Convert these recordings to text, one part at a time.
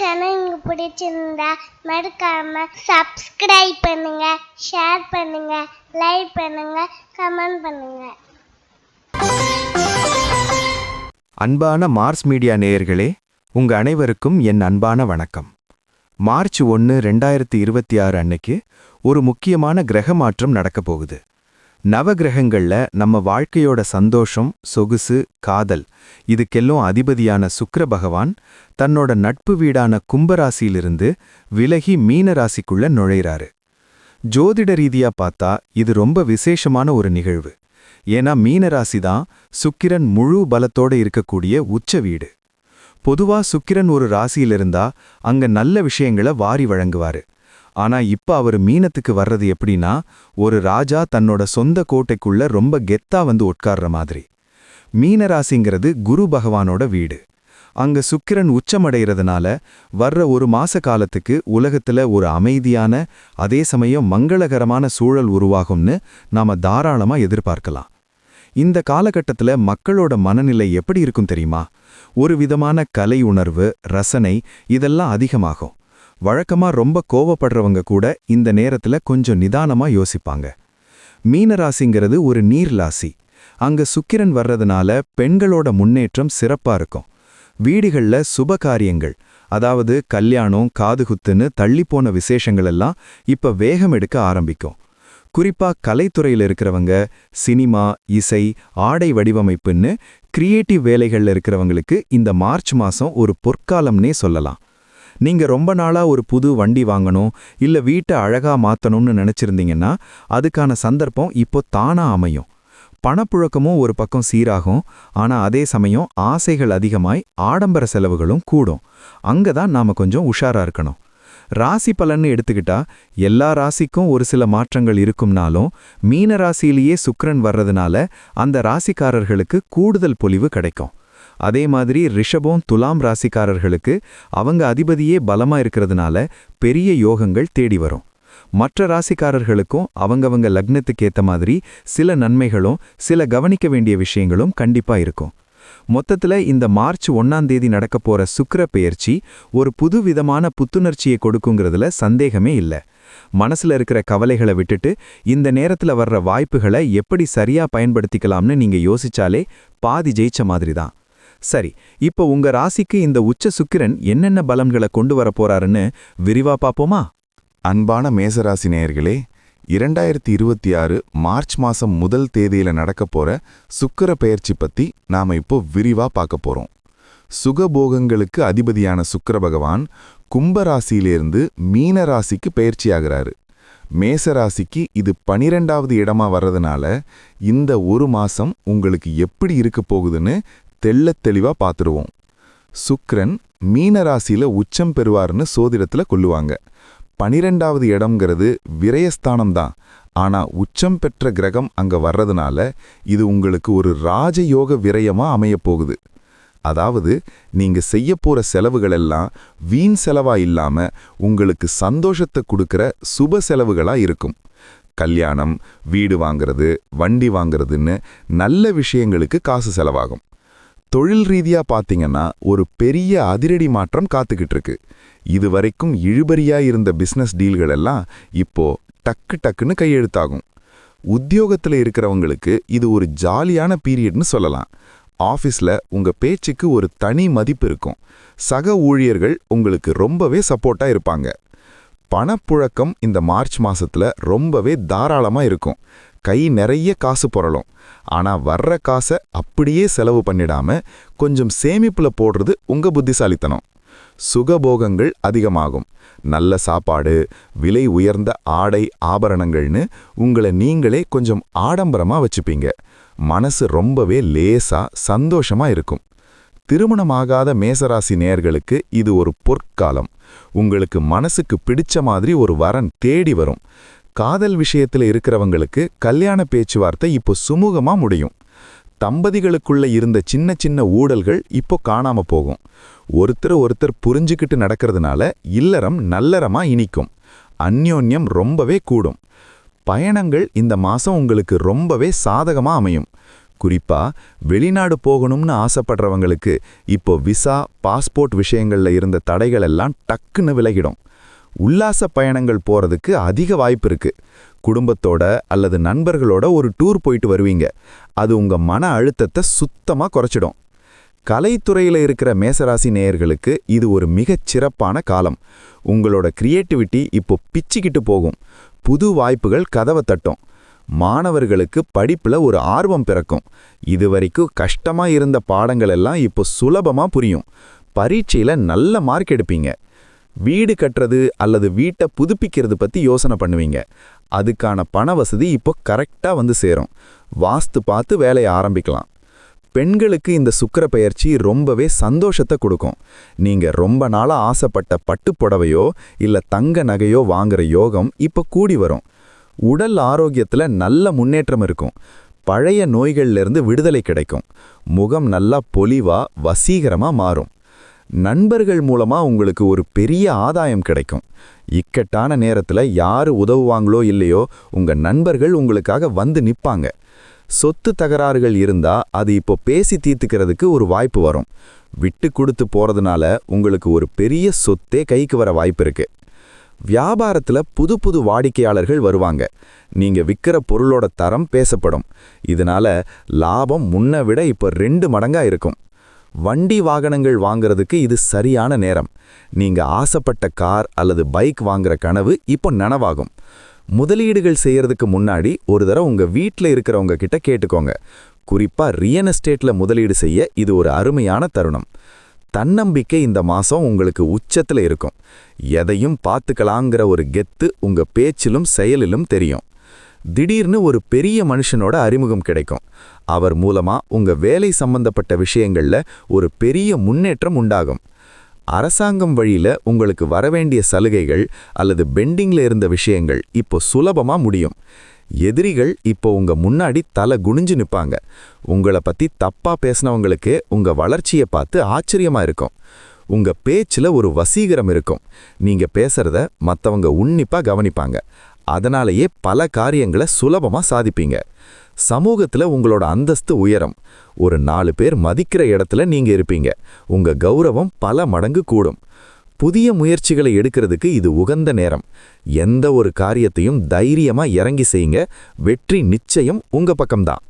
Channel உங்களுக்கு பிடிச்சிருந்தா மறக்காம சப்ஸ்கிரைப் பண்ணுங்க, ஷேர் பண்ணுங்க, லைக் பண்ணுங்க, கமெண்ட் பண்ணுங்க. அன்பான மார்ஸ் மீடியா நேயர்களே, உங்க அனைவருக்கும் என் அன்பான வணக்கம். மார்ச் 1, 2026 அன்னைக்கு ஒரு முக்கியமான கிரக மாற்றம் நடக்க போகுது. நவகிரகங்கள்ல நம்ம வாழ்க்கையோட சந்தோஷம், சொகுசு, காதல் இதுக்கெல்லாம் அதிபதியான சுக்கிர பகவான் தன்னோட நட்பு வீடான கும்பராசியிலிருந்து விலகி மீன ராசிக்குள்ள நுழைறாரு. ஜோதிட ரீதியா பார்த்தா இது ரொம்ப விசேஷமான ஒரு நிகழ்வு. ஏன்னா மீனராசி தான் சுக்கிரன் முழு பலத்தோட இருக்கக்கூடிய உச்ச வீடு. பொதுவா சுக்கிரன் ஒரு ராசியிலிருந்தா அங்க நல்ல விஷயங்களை வாரி வழங்குவாரு. ஆனா இப்ப அவர் மீனத்துக்கு வர்றது எப்படின்னா, ஒரு ராஜா தன்னோட சொந்த கோட்டைக்குள்ள ரொம்ப கெத்தா வந்து உட்கார்ற மாதிரி. மீனராசிங்கிறது குரு பகவானோட வீடு. அங்க சுக்கிரன் உச்சமடைகிறதுனால வர்ற ஒரு மாச காலத்துக்கு உலகத்துல ஒரு அமைதியான, அதே சமயம் மங்களகரமான சூழல் உருவாகும்னு நாம தாராளமா எதிர்பார்க்கலாம். இந்த காலகட்டத்துல மக்களோட மனநிலை எப்படி இருக்கும் தெரியுமா? ஒரு விதமான கலை உணர்வு, ரசனை இதெல்லாம் அதிகமாகும். வழக்கமா ரொம்ப கோவப்படுறவங்க கூட இந்த நேரத்துல கொஞ்சம் நிதானமா யோசிப்பாங்க. மீனராசிங்கிறது ஒரு நீர் ராசி. அங்க சுக்கிரன் வர்றதுனால பெண்களோட முன்னேற்றம் சிறப்பா இருக்கும். வீடுகள்ல சுப காரியங்கள், அதாவது கல்யாணம், காதுகுத்துன்னு தள்ளிப்போன விசேஷங்கள் எல்லாம் இப்ப வேகம் எடுக்க ஆரம்பிக்கும். குறிப்பா கலைத்துறையில் இருக்கிறவங்க, சினிமா, இசை, ஆடை வடிவமைப்புன்னு கிரியேட்டிவ் வேலைகள்ல இருக்கிறவங்களுக்கு இந்த மார்ச் மாசம் ஒரு பொற்காலம்னே சொல்லலாம். நீங்க ரொம்ப நாளா ஒரு புது வண்டி வாங்கணும், இல்ல வீட்டை அழகா மாத்தணும்னு நினைச்சிருந்தீங்கன்னா அதுக்கான சந்தர்ப்பம் இப்போ தானா அமையும். பணப்புழக்கமும் ஒரு பக்கம் சீராகும். ஆனா அதே சமயம் ஆசைகள் அதிகமாய் ஆடம்பர செலவுகளும் கூடும். அங்கதான் நாம கொஞ்சம் உஷாரா இருக்கணும். ராசி பலன்னு எடுத்துக்கிட்டா எல்லா ராசிக்கும் ஒரு சில மாற்றங்கள் இருக்கும்னாலும் மீன ராசியிலேயே சுக்கிரன் வர்றதுனால அந்த ராசிக்காரர்களுக்கு கூடுதல் பொலிவு கிடைக்கும். அதே மாதிரி ரிஷபம், துலாம் ராசிக்காரர்களுக்கு அவங்க அதிபதியே பலமா இருக்கிறதுனால பெரிய யோகங்கள் தேடி வரும். மற்ற ராசிக்காரர்களுக்கும் அவங்கவங்க லக்னத்துக்கு ஏத்த மாதிரி சில நன்மைகளும் சில கவனிக்க வேண்டிய விஷயங்களும் கண்டிப்பா இருக்கும். மொத்தத்துல இந்த மார்ச் 1 நடக்க போற சுக்கிர பெயர்ச்சி ஒரு புது விதமான புத்துணர்ச்சியை கொடுக்குங்கிறதுல சந்தேகமே இல்ல. மனசுல இருக்கிற கவலைகளை விட்டுட்டு இந்த நேரத்துல வர்ற வாய்ப்புகளை எப்படி சரியா பயன்படுத்திக்கலாம்னு நீங்க யோசிச்சாலே பாதி ஜெயிச்ச மாதிரி தான். சரி, இப்போ உங்க ராசிக்கு இந்த உச்ச சுக்கிரன் என்னென்ன பலன்களை கொண்டு வர போறாருன்னு விரிவா பாப்போமா? அன்பான மேசராசி நேயர்களே, 2026 மார்ச் மாசம் 1 தேதியில நடக்க போற சுக்கிர பெயர்ச்சி பத்தி நாம இப்போ விரிவா பார்க்க போறோம். சுகபோகங்களுக்கு அதிபதியான சுக்கிர பகவான் கும்பராசியிலிருந்து மீன ராசிக்கு பெயர்ச்சியாகிறாரு. மேசராசிக்கு இது 12வது இடமா வர்றதுனால இந்த ஒரு மாசம் உங்களுக்கு எப்படி இருக்க போகுதுன்னு தெள்ளத் தெளிவா பார்த்துருவோம். சுக்கிரன் மீன ராசியில உச்சம் பெறுவார்னு சோதிடத்துல கொள்ளுவாங்க. 12வது இடம்ங்கிறது விரயஸ்தானம் தான். ஆனா உச்சம் பெற்ற கிரகம் அங்க வர்றதுனால இது உங்களுக்கு ஒரு ராஜயோக விரயமா அமையப் போகுது. அதாவது நீங்க செய்ய போற செலவுகள் எல்லாம் வீண் செலவா இல்லாம உங்களுக்கு சந்தோஷத்தை கொடுக்கிற சுப செலவுகளா இருக்கும். கல்யாணம், வீடு வாங்குறது, வண்டி வாங்குறதுன்னு நல்ல விஷயங்களுக்கு காசு செலவாகும். தொழில் ரீதியா பாத்தீங்கன்னா ஒரு பெரிய அதிரடி மாற்றம் காத்துக்கிட்டு இருக்கு. இதுவரைக்கும் இழுபறியா இருந்த பிசினஸ் டீல்கள் எல்லாம் இப்போ டக்கு டக்குன்னு கையெழுத்தாகும். உத்தியோகத்துல இருக்கிறவங்களுக்கு இது ஒரு ஜாலியான பீரியட்னு சொல்லலாம். ஆஃபீஸ்ல உங்க பேச்சுக்கு ஒரு தனி மதிப்பு இருக்கும். சக ஊழியர்கள் உங்களுக்கு ரொம்பவே சப்போர்ட்டா இருப்பாங்க. பணப்புழக்கம் இந்த மார்ச் மாசத்துல ரொம்பவே தாராளமா இருக்கும். கை நிறைய காசு புரளும். ஆனா வர்ற காசை அப்படியே செலவு பண்ணிடாம கொஞ்சம் சேமிப்புல போடுறது உங்க புத்திசாலித்தனம். சுகபோகங்கள் அதிகமாகும். நல்ல சாப்பாடு, விலை உயர்ந்த ஆடை, ஆபரணங்கள்னு உங்களை நீங்களே கொஞ்சம் ஆடம்பரமா வச்சுப்பீங்க. மனசு ரொம்பவே லேசா சந்தோஷமா இருக்கும். திருமணமாகாத மேசராசி நேயர்களுக்கு இது ஒரு பொற்காலம். உங்களுக்கு மனசுக்கு பிடிச்ச மாதிரி ஒரு வரன் தேடி வரும். காதல் விஷயத்துல இருக்கிறவங்களுக்கு கல்யாண பேச்சுவார்த்தை இப்போ சுமூகமா முடியும். தம்பதிகளுக்குள்ள இருந்த சின்ன சின்ன ஊடல்கள் இப்போ காணாம போகும். ஒருத்தர் புரிஞ்சுக்கிட்டு நடக்கிறதுனால இல்லறம் நல்லறமா இனிக்கும். அந்யோன்யம் ரொம்பவே கூடும். பயணங்கள் இந்த மாசம் உங்களுக்கு ரொம்பவே சாதகமா அமையும். குறிப்பா வெளிநாடு போகணும்னு ஆசைப்படுறவங்களுக்கு இப்போ விசா பாஸ்போர்ட் விஷயங்கள்ல இருந்த தடைகள் எல்லாம் டக்குன்னு விலகிடும். உல்லாச பயணங்கள் போறதுக்கு அதிக வாய்ப்பு இருக்கு. குடும்பத்தோட அல்லது நண்பர்களோட ஒரு டூர் போயிட்டு வருவீங்க. அது உங்க மன அழுத்தத்தை சுத்தமா குறைச்சிடும். கலைத்துறையில இருக்கிற மேசராசி நேயர்களுக்கு இது ஒரு மிகச் சிறப்பான காலம். உங்களோட கிரியேட்டிவிட்டி இப்போ பிச்சுக்கிட்டு போகும். புது வாய்ப்புகள் கதவை தட்டும். மாணவர்களுக்கு படிப்புல ஒரு ஆர்வம் பிறக்கும். இதுவரைக்கும் கஷ்டமா இருந்த பாடங்கள் எல்லாம் இப்போ சுலபமா புரியும். பரீட்சையில நல்ல மார்க் எடுப்பீங்க. வீடு கட்டுறது அல்லது வீட்டை புதுப்பிக்கிறது பத்தி யோசனை பண்ணுவீங்க. அதுக்கான பண வசதி இப்போ கரெக்டா வந்து சேரும். வாஸ்து பார்த்து வேலையை ஆரம்பிக்கலாம். பெண்களுக்கு இந்த சுக்கிர பெயர்ச்சி ரொம்பவே சந்தோஷத்தை கொடுக்கும். நீங்க ரொம்ப நாளா ஆசைப்பட்ட பட்டுப்புடவையோ இல்ல தங்க நகையோ வாங்குற யோகம் இப்போ கூடி வரும். உடல் ஆரோக்கியத்துல நல்ல முன்னேற்றம் இருக்கும். பழைய நோய்கள்ல இருந்து விடுதலை கிடைக்கும். முகம் நல்லா பொலிவா வசீகரமா மாறும். நண்பர்கள் மூலமா உங்களுக்கு ஒரு பெரிய ஆதாயம் கிடைக்கும். இக்கட்டான நேரத்துல யாரு உதவுவாங்களோ இல்லையோ உங்க நண்பர்கள் உங்களுக்காக வந்து நிப்பாங்க. சொத்து தகராறுகள் இருந்தா அது இப்போ பேசி தீர்த்துக்கிறதுக்கு ஒரு வாய்ப்பு வரும். விட்டு கொடுத்து போறதுனால உங்களுக்கு ஒரு பெரிய சொத்தே கைக்கு வர வாய்ப்பு இருக்கு. வியாபாரத்துல புது புது வாடிக்கையாளர்கள் வருவாங்க. நீங்க விற்கிற பொருளோட தரம் பேசப்படும். இதனால லாபம் முன்ன விட இப்போ 2 மடங்கா இருக்கும். வண்டி வாகனங்கள் வாங்குறதுக்கு இது சரியான நேரம். நீங்க ஆசைப்பட்ட கார் அல்லது பைக் வாங்குற கனவு இப்போ நனவாகும். முதலீடுகள் செய்யறதுக்கு முன்னாடி ஒரு தடவை உங்க வீட்டில் இருக்கிறவங்க கிட்ட கேட்டுக்கோங்க. குறிப்பா ரியல் எஸ்டேட்ல முதலீடு செய்ய இது ஒரு அருமையான தருணம். தன்னம்பிக்கை இந்த மாசம் உங்களுக்கு உச்சத்துல இருக்கும். எதையும் பார்த்துக்கலாங்கிற ஒரு கெத்து உங்க பேச்சிலும் செயலிலும் தெரியும். திடீர்னு ஒரு பெரிய மனுஷனோட அறிமுகம் கிடைக்கும். அவர் மூலமா உங்க வேலை சம்பந்தப்பட்ட விஷயங்கள்ல ஒரு பெரிய முன்னேற்றம் உண்டாகும். அரசாங்கம் வழியில உங்களுக்கு வரவேண்டிய சலுகைகள் அல்லது பெண்டிங்ல இருந்த விஷயங்கள் இப்போ சுலபமா முடியும். எதிரிகள் இப்போ உங்க முன்னாடி தலை குனிஞ்சு நிப்பாங்க. உங்களை பத்தி தப்பா பேசினவங்களுக்கு உங்க வளர்ச்சியை பார்த்து ஆச்சரியமா இருக்கும். உங்க பேச்சுல ஒரு வசீகரம் இருக்கும். நீங்க பேசுறத மத்தவங்க உன்னிப்பா கவனிப்பாங்க. அதனாலேயே பல காரியங்களை சுலபமா சாதிப்பீங்க. சமூகத்துல உங்களோட அந்தஸ்து உயரும். ஒரு 4 பேர் மதிக்கிற இடத்துல நீங்க இருப்பீங்க. உங்க கௌரவம் பல மடங்கு கூடும். புதிய முயற்சிகளை எடுக்கிறதுக்கு இது உகந்த நேரம். எந்த ஒரு காரியத்தையும் தைரியமா இறங்கி செய்யுங்க. வெற்றி நிச்சயம் உங்க பக்கம்தான்.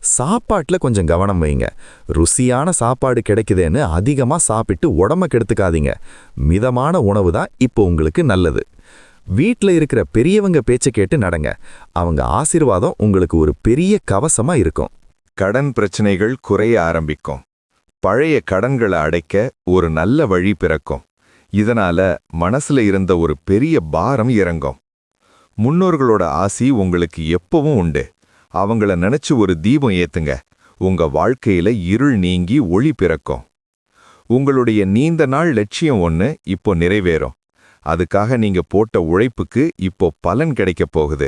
சாப்பாட்டுல கொஞ்சம் கவனம் வைங்க. ருசியான சாப்பாடு கிடைக்குதுன்னு அதிகமா சாப்பிட்டு உடம்ப கெடுத்துக்காதீங்க. மிதமான உணவு தான் இப்போ உங்களுக்கு நல்லது. வீட்ல இருக்கிற பெரியவங்க பேச்சை கேட்டு நடங்க. அவங்க ஆசீர்வாதம் உங்களுக்கு ஒரு பெரிய கவசமா இருக்கும். கடன் பிரச்சனைகள் குறைய ஆரம்பிக்கும். பழைய கடன்களை அடைக்க ஒரு நல்ல வழி பிறக்கும். இதனால மனசுல இருந்த ஒரு பெரிய பாரம் இறங்கும். முன்னோர்களோட ஆசி உங்களுக்கு எப்பவும் உண்டு. அவங்கள நினைச்சு ஒரு தீபம் ஏத்துங்க. உங்க வாழ்க்கையில இருள் நீங்கி ஒளி பிறக்கும். உங்களுடைய நீண்ட நாள் லட்சியம் ஒண்ணு இப்போ நிறைவேறும். அதுக்காக நீங்க போட்ட உழைப்புக்கு இப்போ பலன் கிடைக்கப் போகுது.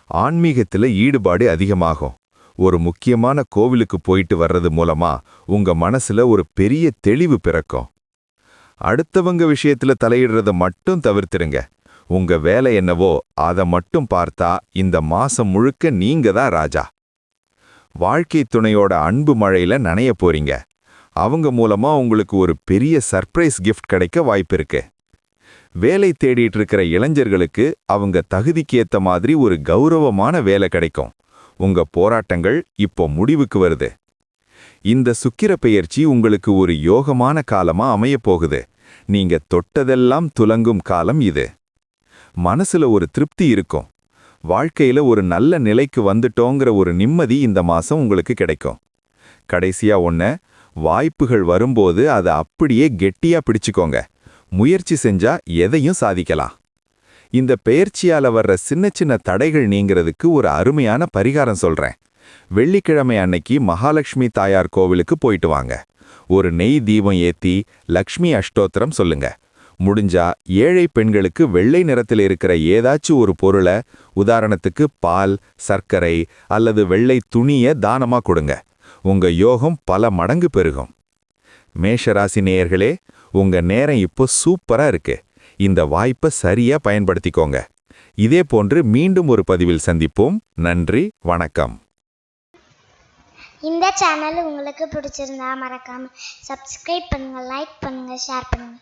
ஆன்மீகத்துல ஈடுபாடு அதிகமாகும். ஒரு முக்கியமான கோவிலுக்கு போயிட்டு வர்றது மூலமா உங்க மனசுல ஒரு பெரிய தெளிவு பிறக்கும். அடுத்தவங்க விஷயத்துல தலையிடுறத மட்டும் தவிர்த்திருங்க. உங்க வேலை என்னவோ அதை மட்டும் பார்த்தா இந்த மாசம் முழுக்க நீங்க தான் ராஜா. வாழ்க்கை துணையோட அன்பு மழையில நனைய போறீங்க. அவங்க மூலமா உங்களுக்கு ஒரு பெரிய சர்ப்ரைஸ் கிஃப்ட் கிடைக்க வாய்ப்பு இருக்கு. வேலை தேடிட்டு இருக்கிற இளைஞர்களுக்கு அவங்க தகுதிக்கு ஏத்த மாதிரி ஒரு கௌரவமான வேலை கிடைக்கும். உங்க போராட்டங்கள் இப்போ முடிவுக்கு வருது. இந்த சுக்கிர பெயர்ச்சி உங்களுக்கு ஒரு யோகமான காலமா அமையப் போகுது. நீங்க தொட்டதெல்லாம் துலங்கும் காலம் இது. மனசுல ஒரு திருப்தி இருக்கும். வாழ்க்கையில ஒரு நல்ல நிலைக்கு வந்துட்டோங்கிற ஒரு நிம்மதி இந்த மாசம் உங்களுக்கு கிடைக்கும். கடைசியா வாய்ப்புகள் வரும்போது அதை அப்படியே கெட்டியா பிடிச்சுக்கோங்க. முயற்சி செஞ்சா எதையும் சாதிக்கலாம். இந்த பெயர்ச்சியால வர்ற சின்ன சின்ன தடைகள் நீங்கிறதுக்கு ஒரு அருமையான பரிகாரம் சொல்றேன். வெள்ளிக்கிழமை அன்னைக்கு மகாலட்சுமி தாயார் கோவிலுக்கு போயிட்டு வாங்க. ஒரு நெய் தீபம் ஏத்தி லக்ஷ்மி அஷ்டோத்திரம் சொல்லுங்க. முடிஞ்சா ஏழை பெண்களுக்கு வெள்ளை நிறத்தில் இருக்கிற ஏதாச்சும் ஒரு பொருளை, உதாரணத்துக்கு பால், சர்க்கரை அல்லது வெள்ளை துணியை தானமா கொடுங்க. உங்க யோகம் பல மடங்கு பெருகும். மேஷராசி நேயர்களே, உங்க நேரம் இப்போ சூப்பரா இருக்கு. இந்த வாய்ப்பை சரியா பயன்படுத்திக்கோங்க. இதே போன்று மீண்டும் ஒரு பதிவில் சந்திப்போம். நன்றி, வணக்கம். இந்த சேனல் உங்களுக்கு பிடிச்சிருந்தா மறக்காம சப்ஸ்கிரைப் பண்ணுங்க, லைக் பண்ணுங்க, ஷேர் பண்ணுங்க.